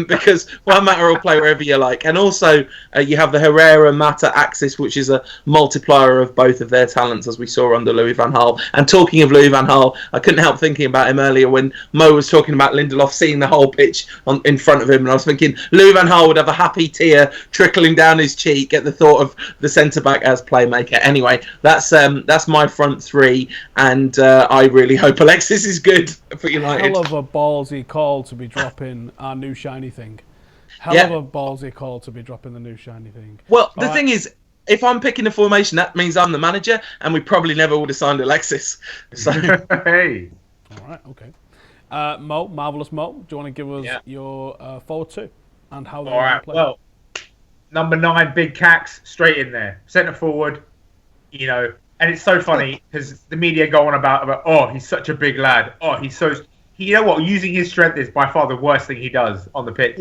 Speaker 2: because Juan Mata will play wherever you like. And also, you have the Herrera-Mata axis, which is a multiplier of both of their talents, as we saw under Louis van Gaal. And talking of Louis van Gaal, I couldn't help thinking about him earlier when Mo was talking about Lindelof seeing the whole pitch in front of him, and I was thinking Louis van Gaal would have a happy tear trickling down his cheek at the thought of the centre-back as playmaker. Anyway, that's my front three, and I really hope Alexis is good for United.
Speaker 1: Hell of a ballsy call to be dropping our new shiny thing. Hell of a ballsy call to be dropping the new shiny thing.
Speaker 2: Well, the thing is, if I'm picking a formation, that means I'm the manager, and we probably never would have signed Alexis. So.
Speaker 4: Hey.
Speaker 1: All right, okay. Mo, Marvellous Mo, do you want to give us your forward two and how they're going to play?
Speaker 4: Well, number 9, Big Cax, straight in there. Centre forward, you know. And it's so funny because the media go on about, oh, he's such a big lad. Oh, he's so... You know what? Using his strength is by far the worst thing he does on the pitch.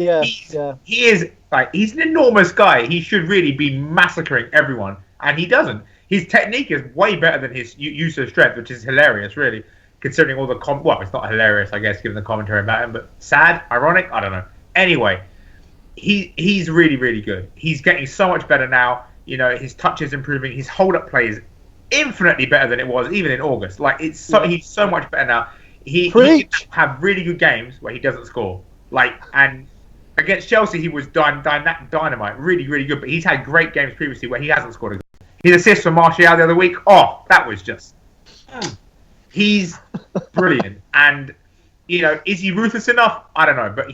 Speaker 4: He is, like, he's an enormous guy. He should really be massacring everyone. And he doesn't. His technique is way better than his use of strength, which is hilarious, really. Considering all the... well, it's not hilarious, I guess, given the commentary about him. But sad? Ironic? I don't know. Anyway... He's really, really good. He's getting so much better now. You know, his touch is improving. His hold-up play is infinitely better than it was even in August. Like, he's so much better now. He can have really good games where he doesn't score. Like, and against Chelsea, he was dynamite, really, really good. But he's had great games previously where he hasn't scored a goal. His assist for Martial the other week, that was just... He's brilliant. And, you know, is he ruthless enough? I don't know, but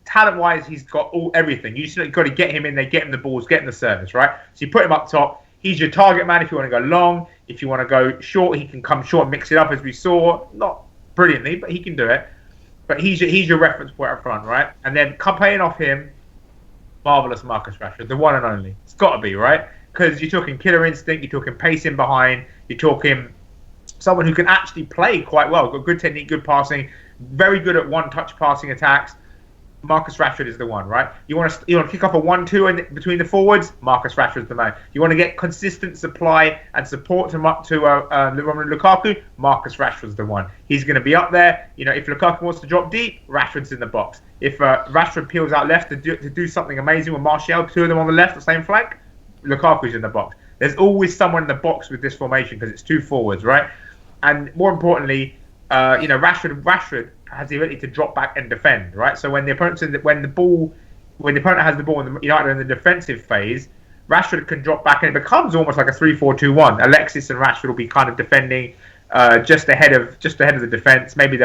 Speaker 4: talent-wise, he's got everything. You just got to get him in there, get him the balls, get him the service, right? So you put him up top. He's your target man if you want to go long. If you want to go short, he can come short and mix it up, as we saw. Not brilliantly, but he can do it. But he's your reference point up front, right? And then playing off him, marvellous Marcus Rashford, the one and only. It's got to be, right? Because you're talking killer instinct, you're talking pacing behind, you're talking someone who can actually play quite well. Got good technique, good passing, very good at one-touch passing attacks. Marcus Rashford is the one, right? You want to kick off a 1-2 between the forwards? Marcus Rashford's the man. You want to get consistent supply and support to Lukaku? Marcus Rashford's the one. He's going to be up there. You know, if Lukaku wants to drop deep, Rashford's in the box. If Rashford peels out left to do something amazing with Martial, two of them on the left, the same flank, Lukaku's in the box. There's always someone in the box with this formation because it's two forwards, right? And more importantly, you know, Rashford has the ability to drop back and defend, right? So when the opponent has the ball in United in the defensive phase, Rashford can drop back and it becomes almost like a 3-4-2-1. Alexis and Rashford will be kind of defending just ahead of the defense. Maybe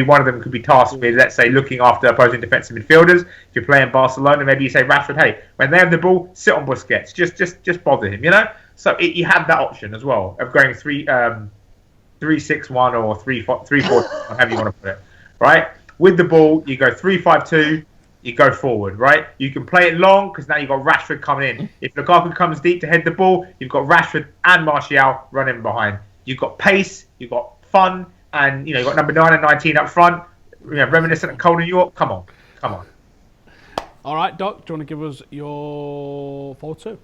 Speaker 4: one of them could be tasked with, let's say, looking after opposing defensive midfielders. If you're playing Barcelona, maybe you say, Rashford, hey, when they have the ball, sit on Busquets, just bother him, you know. So you have that option as well of going 3-6-1 or 3-4, however you want to put it. Right? With the ball, you go 3-5-2, you go forward, right? You can play it long because now you've got Rashford coming in. If Lukaku comes deep to head the ball, you've got Rashford and Martial running behind. You've got pace, you've got fun, and you've got number 9 and 19 up front. Reminiscent of Cole New York. Come on.
Speaker 1: All right, Doc, do you want to give us your 4-2?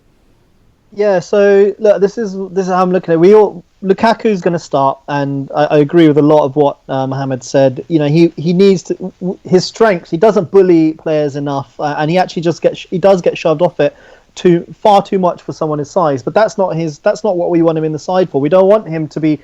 Speaker 3: Yeah, so look, this is how I'm looking at it. Lukaku's going to start, and I agree with a lot of what Mohamed said. You know, he needs to his strengths. He doesn't bully players enough, and he actually does get shoved off it far too much for someone his size. But that's not what we want him in the side for. We don't want him to be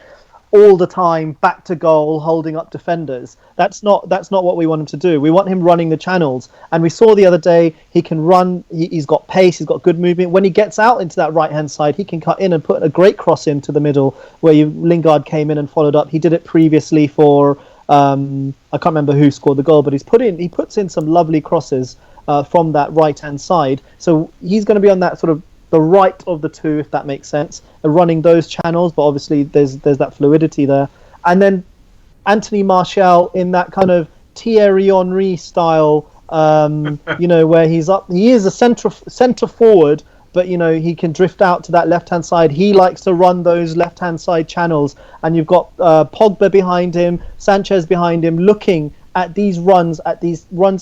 Speaker 3: all the time back to goal holding up defenders. That's not what we want him to do. We want him running the channels, and we saw the other day he can run. He's got pace, he's got good movement. When he gets out into that right hand side, he can cut in and put a great cross into the middle where Lingard came in and followed up. He did it previously for I can't remember who scored the goal, but he puts in some lovely crosses from that right hand side. So he's going to be on that sort of the right of the two, if that makes sense, running those channels. But obviously there's that fluidity there. And then Anthony Martial in that kind of Thierry Henry style, where he's up. He is a centre forward, but he can drift out to that left-hand side. He likes to run those left-hand side channels, and you've got Pogba behind him, Sanchez behind him, looking at these runs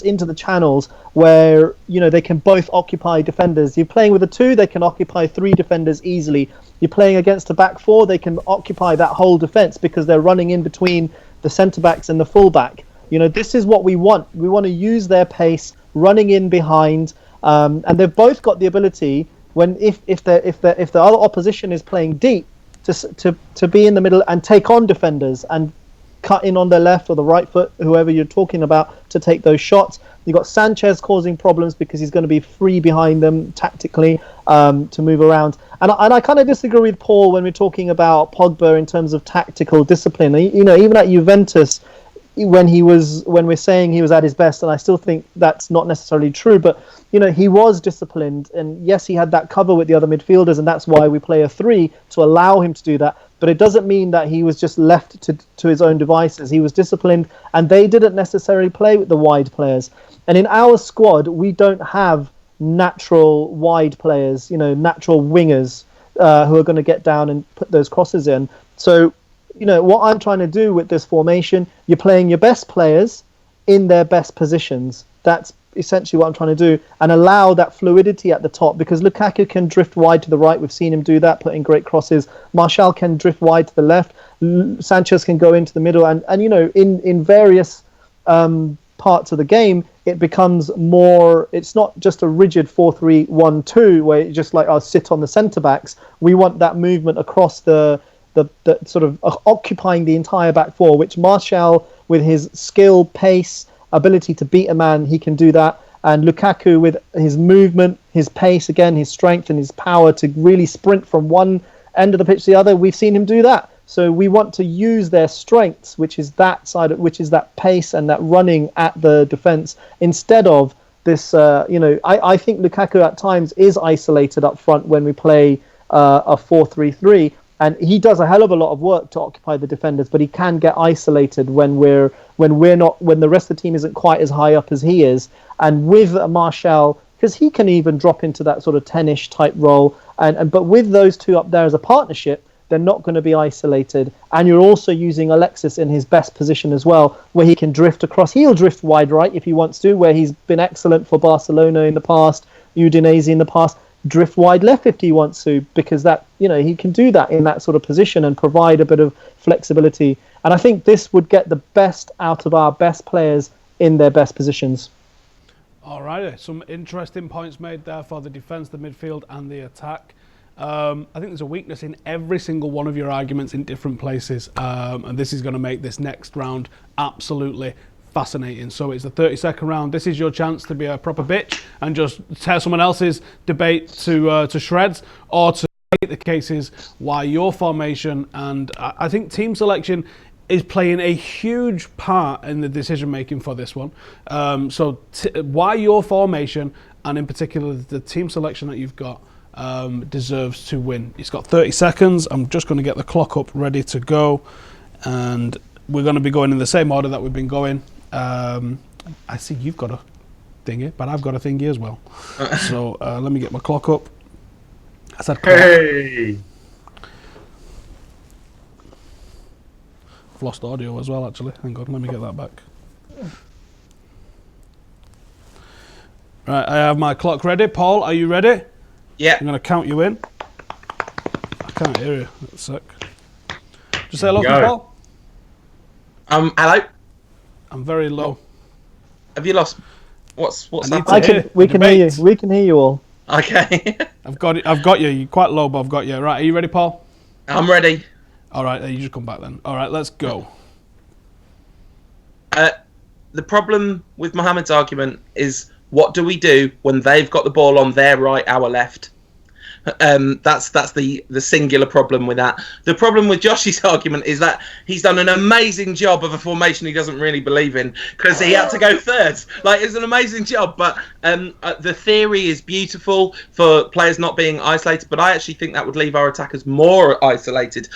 Speaker 3: into the channels where they can both occupy defenders. You're playing with a 2, they can occupy 3 defenders easily. You're playing against a back 4, they can occupy that whole defense because they're running in between the centre backs and the full back. This is what we want. We want to use their pace, running in behind, and they've both got the ability if the other opposition is playing deep to be in the middle and take on defenders and cut in on the left or the right foot, whoever you're talking about, to take those shots. You've got Sanchez causing problems because he's going to be free behind them tactically to move around. And I kind of disagree with Paul when we're talking about Pogba in terms of tactical discipline. Even at Juventus, when we're saying he was at his best, and I still think that's not necessarily true, but he was disciplined, and yes, he had that cover with the other midfielders, and that's why we play a 3 to allow him to do that. But it doesn't mean that he was just left to his own devices. He was disciplined, and they didn't necessarily play with the wide players. And in our squad, we don't have natural wide players, natural wingers who are going to get down and put those crosses in. So, what I'm trying to do with this formation, you're playing your best players in their best positions. That's essentially what I'm trying to do, and allow that fluidity at the top, because Lukaku can drift wide to the right. We've seen him do that, putting great crosses. Martial can drift wide to the left. Sanchez can go into the middle, and in various parts of the game, it becomes more. It's not just a rigid 4-3-1-2 where it's just like I'll sit on the centre backs. We want that movement across the sort of occupying the entire back 4, which Martial, with his skill, pace, ability to beat a man, he can do that. And Lukaku, with his movement, his pace, again, his strength and his power to really sprint from one end of the pitch to the other, we've seen him do that. So we want to use their strengths, which is that side, which is that pace and that running at the defence, instead of this. I think Lukaku at times is isolated up front when we play a 4-3-3. And he does a hell of a lot of work to occupy the defenders, but he can get isolated when the rest of the team isn't quite as high up as he is. And with Martial, because he can even drop into that sort of 10-ish type role, but with those two up there as a partnership, they're not going to be isolated. And you're also using Alexis in his best position as well, where he can drift across. He'll drift wide right if he wants to, where he's been excellent for Barcelona in the past, Udinese in the past. Drift wide left if he wants to, because that he can do that in that sort of position and provide a bit of flexibility. And I think this would get the best out of our best players in their best positions.
Speaker 1: All right, some interesting points made there for the defence, the midfield and the attack. I think there's a weakness in every single one of your arguments in different places, and this is going to make this next round absolutely fascinating. So it's the 30-second round. This is your chance to be a proper bitch and just tear someone else's debate to shreds, or to make the cases why your formation, and I think team selection is playing a huge part in the decision making for this one. So why your formation, and in particular the team selection that you've got, deserves to win. It's got 30 seconds. I'm just going to get the clock up ready to go, and we're going to be going in the same order that we've been going. I see you've got a thingy, but I've got a thingy as well. So let me get my clock up. I said clock.
Speaker 4: Hey!
Speaker 1: I've lost audio as well, actually. Hang on, let me get that back. Right, I have my clock ready. Paul, are you ready?
Speaker 2: Yeah.
Speaker 1: I'm going to count you in. I can't hear you. That's a sec. Just say hello to Paul.
Speaker 2: Hello.
Speaker 1: I'm very low.
Speaker 2: Have you lost? What's happening?
Speaker 3: We can hear you. We can hear you all.
Speaker 2: Okay.
Speaker 1: I've got it. I've got you. You're quite low, but I've got you. Right, are you ready, Paul?
Speaker 2: I'm ready.
Speaker 1: All right, you just come back then. All right, let's go.
Speaker 2: The problem with Mohammed's argument is, what do we do when they've got the ball on their right, our left? That's the singular problem with that. The problem with Joshi's argument is that he's done an amazing job of a formation he doesn't really believe in, because he had to go third. Like, it's an amazing job, but the theory is beautiful for players not being isolated, but I actually think that would leave our attackers more isolated.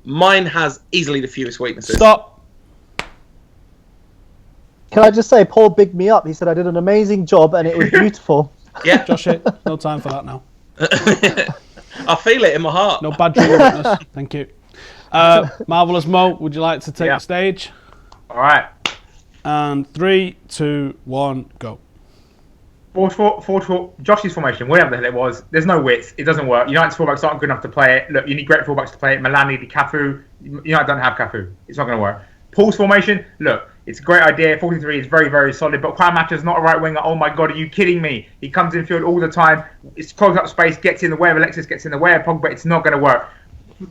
Speaker 2: Mine has easily the fewest weaknesses.
Speaker 1: Stop.
Speaker 3: Can I just say, Paul bigged me up. He said I did an amazing job and it was beautiful.
Speaker 2: Yeah.
Speaker 1: Joshi, no time for that now.
Speaker 2: I feel it in my heart.
Speaker 1: No bad dream witness. Thank you. Marvelous Mo, would you like to take the stage?
Speaker 4: All right.
Speaker 1: And 3, 2, 1, go.
Speaker 4: 4-4, Josh's formation, whatever the hell it was, there's no width. It doesn't work. United's fullbacks aren't good enough to play it. Look, you need great fullbacks to play it. Milani, Cafu. United don't have Cafu. It's not going to work. Paul's formation, look, it's a great idea. 43 is very, very solid. But Quamacha's not a right winger. Oh my God, are you kidding me? He comes in field all the time. It's clogs up space, gets in the way of Alexis, gets in the way of Pogba. It's not going to work.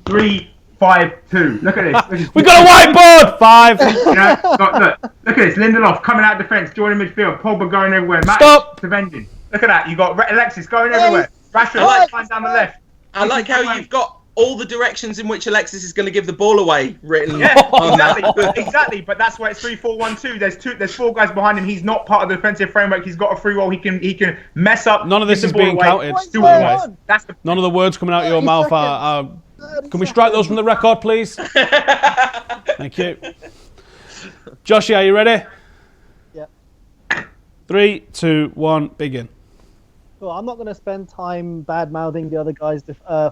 Speaker 4: 3-5-2. Look at this.
Speaker 1: We got a whiteboard! 5.
Speaker 4: Look at this. Lindelof coming out of defence, joining midfield. Pogba going everywhere.
Speaker 1: Stop!
Speaker 4: Defending. Look at that. You got Alexis going everywhere. Rashford flying down the left.
Speaker 2: I like how you've got all the directions in which Alexis is going to give the ball away written
Speaker 4: on
Speaker 2: exactly.
Speaker 4: that. Exactly, but that's why it's 3-4-1-2. There's 4 guys behind him. He's not part of the defensive framework. He's got a free roll. He can mess up.
Speaker 1: None of this is being counted.
Speaker 3: None
Speaker 1: of the words coming out of your mouth are. Can we strike those from the record, please? Thank you. Joshi, are you ready?
Speaker 3: Yeah.
Speaker 1: 3, 2, 1, begin.
Speaker 3: Well, I'm not going to spend time bad-mouthing the other guys'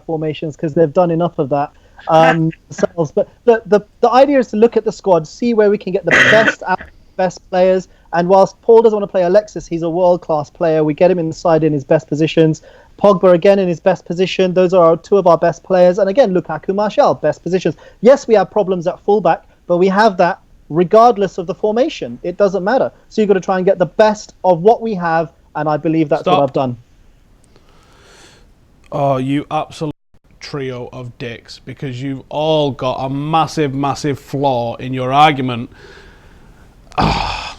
Speaker 3: formations because they've done enough of that themselves. But the idea is to look at the squad, see where we can get the best out of the best players. And whilst Paul doesn't want to play Alexis, he's a world-class player. We get him inside in his best positions. Pogba again in his best position. Those are 2 of our best players. And again, Lukaku, Martial, best positions. Yes, we have problems at fullback, but we have that regardless of the formation. It doesn't matter. So you've got to try and get the best of what we have. And I believe that's what I've done.
Speaker 1: Oh, you absolute trio of dicks, because you've all got a massive, massive flaw in your argument.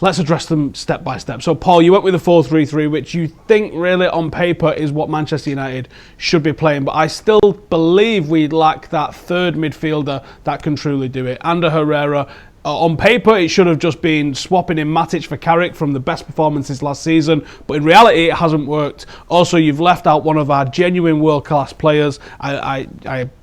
Speaker 1: Let's address them step by step. So, Paul, you went with a 4-3-3, which you think really on paper is what Manchester United should be playing. But I still believe we lack that third midfielder that can truly do it. Ander Herrera, on paper, it should have just been swapping in Matic for Carrick from the best performances last season, but in reality, it hasn't worked. Also, you've left out one of our genuine world-class players. I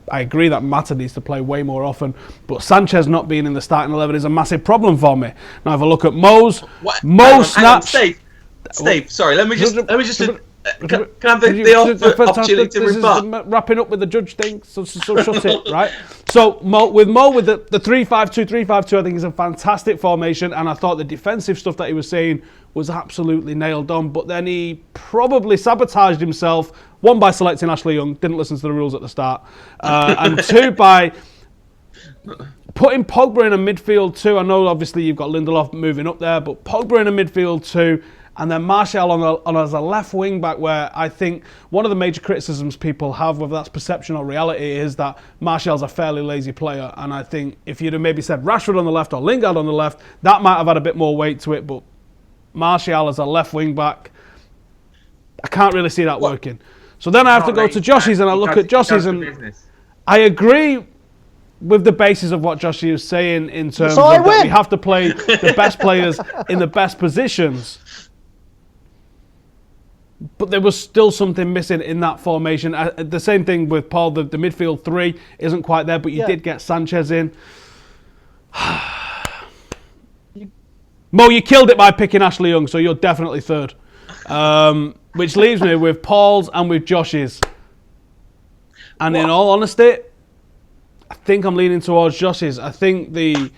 Speaker 1: agree that Mata needs to play way more often, but Sanchez not being in the starting 11 is a massive problem for me. Now, have a look at Mo's. Mo snaps.
Speaker 2: Steve, sorry, let me just. Can I have the opportunity to rebut?
Speaker 1: Wrapping up with the judge thing, so shut it, right? So with the 3-5-2, 3-5-2, I think is a fantastic formation, and I thought the defensive stuff that he was saying was absolutely nailed on, but then he probably sabotaged himself, 1 by selecting Ashley Young, didn't listen to the rules at the start, and 2 by putting Pogba in a midfield 2. I know obviously you've got Lindelof moving up there, but Pogba in a midfield 2, and then Martial on as a left wing back, where I think one of the major criticisms people have, whether that's perception or reality, is that Martial's a fairly lazy player. And I think if you'd have maybe said Rashford on the left or Lingard on the left, that might have had a bit more weight to it. But Martial as a left wing back, I can't really see that working. So then I have to go to Joshi's, and I look at Joshi's, and I agree with the basis of what Joshi was saying in terms of that we have to play the best players in the best positions. But there was still something missing in that formation. The same thing with Paul. The midfield 3 isn't quite there, but you did get Sanchez in. Mo, you killed it by picking Ashley Young, so you're definitely third. Which leaves me with Paul's and with Josh's. And in all honesty, I think I'm leaning towards Josh's. I think the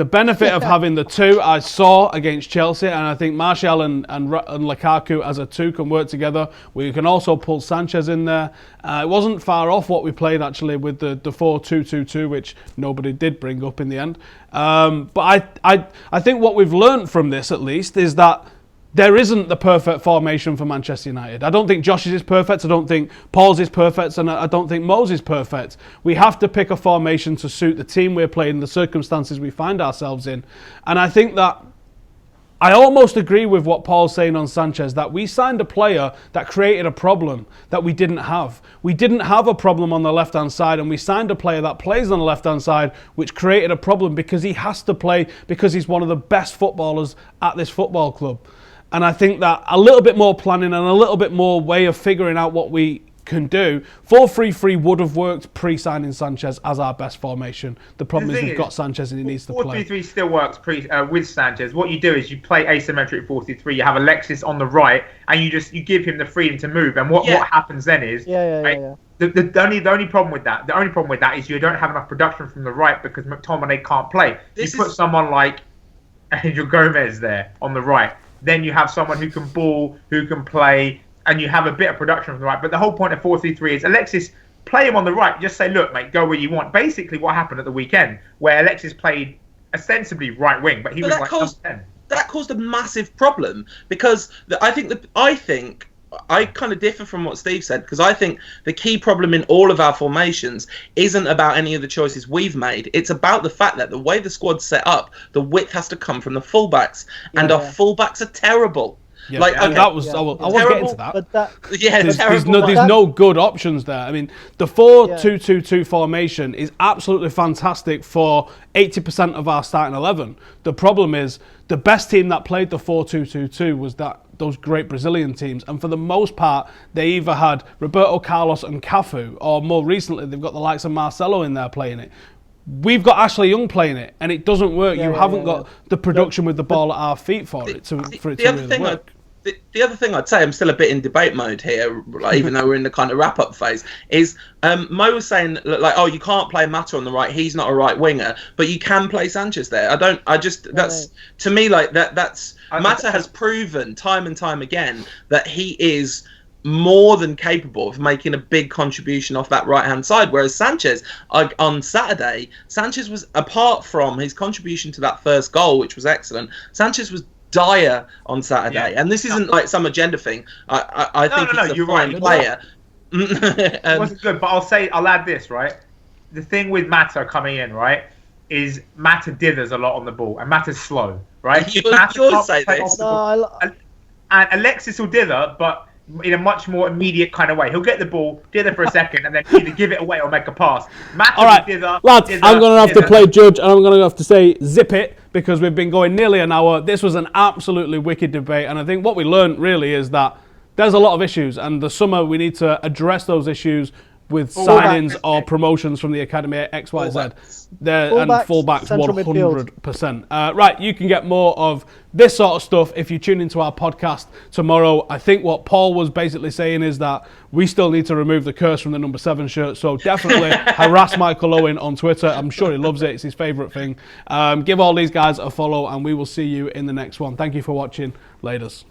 Speaker 1: benefit of having the 2 I saw against Chelsea, and I think Martial and Lukaku as a 2 can work together. We can also pull Sanchez in there. It wasn't far off what we played actually with the 4-2-2-2, which nobody did bring up in the end. But I think what we've learned from this, at least, is that there isn't the perfect formation for Manchester United. I don't think Josh's is perfect. I don't think Paul's is perfect. And I don't think Mo's is perfect. We have to pick a formation to suit the team we're playing, the circumstances we find ourselves in. And I think that I almost agree with what Paul's saying on Sanchez, that we signed a player that created a problem that we didn't have. We didn't have a problem on the left-hand side, and we signed a player that plays on the left-hand side, which created a problem because he has to play, because he's one of the best footballers at this football club. And I think that a little bit more planning and a little bit more way of figuring out what we can do. 4-3-3 would have worked pre-signing Sanchez as our best formation. The problem is we've got Sanchez and he needs to play.
Speaker 4: 4-3-3 still works with Sanchez. What you do is you play asymmetric 4-3-3. You have Alexis on the right, and you give him the freedom to move. And what happens then is The only problem with that is you don't have enough production from the right because McTominay can't play. You put someone like Angel Gomez there on the right, then you have someone who can ball, who can play, and you have a bit of production from the right. But the whole point of 4-3-3 is Alexis, play him on the right. Just say, look, mate, go where you want. Basically, what happened at the weekend, where Alexis played ostensibly right wing, but he was like number 10.
Speaker 2: That caused a massive problem because I think I kind of differ from what Steve said, because I think the key problem in all of our formations isn't about any of the choices we've made. It's about the fact that the way the squad's set up, the width has to come from the fullbacks, and our fullbacks are terrible.
Speaker 1: Yeah, like, and that was I was getting to that.
Speaker 2: But
Speaker 1: there's no good options there. I mean, the 4-2-2-2 formation is absolutely fantastic for 80% of our starting 11. The problem is the best team that played the 4-2-2-2 was those great Brazilian teams, and for the most part they either had Roberto Carlos and Cafu, or more recently they've got the likes of Marcelo in there playing it. We've got Ashley Young playing it, and it doesn't work. You haven't got the production with the ball at our feet for it to really work.
Speaker 2: The other thing I'd say, I'm still a bit in debate mode here, like, even though we're in the kind of wrap-up phase, is Mo was saying, like, oh, you can't play Mata on the right, he's not a right winger, but you can play Sanchez there. To me, like, that's Mata has proven time and time again that he is more than capable of making a big contribution off that right-hand side, whereas Sanchez, on Saturday, Sanchez was, apart from his contribution to that first goal, which was excellent, Sanchez was dire on Saturday, and this isn't like some agenda thing. I think he's a fine player.
Speaker 4: It wasn't good, but I'll add this, right? The thing with Mata coming in, right, is Mata dithers a lot on the ball, and Mata's slow, right?
Speaker 2: You'll say this.
Speaker 4: And Alexis will dither, but in a much more immediate kind of way. He'll get the ball, dither for a second, and then either give it away or make a pass.
Speaker 1: All right, lads, I'm going to have to play judge, and I'm going to have to say zip it, because we've been going nearly an hour. This was an absolutely wicked debate, and I think what we learned really is that there's a lot of issues, and the summer we need to address those issues with signings or promotions from the academy X, Y, Z. And fullbacks 100%. Right, you can get more of this sort of stuff if you tune into our podcast tomorrow. I think what Paul was basically saying is that we still need to remove the curse from the number 7 shirt. So definitely harass Michael Owen on Twitter. I'm sure he loves it. It's his favourite thing. Give all these guys a follow, and we will see you in the next one. Thank you for watching. Laters.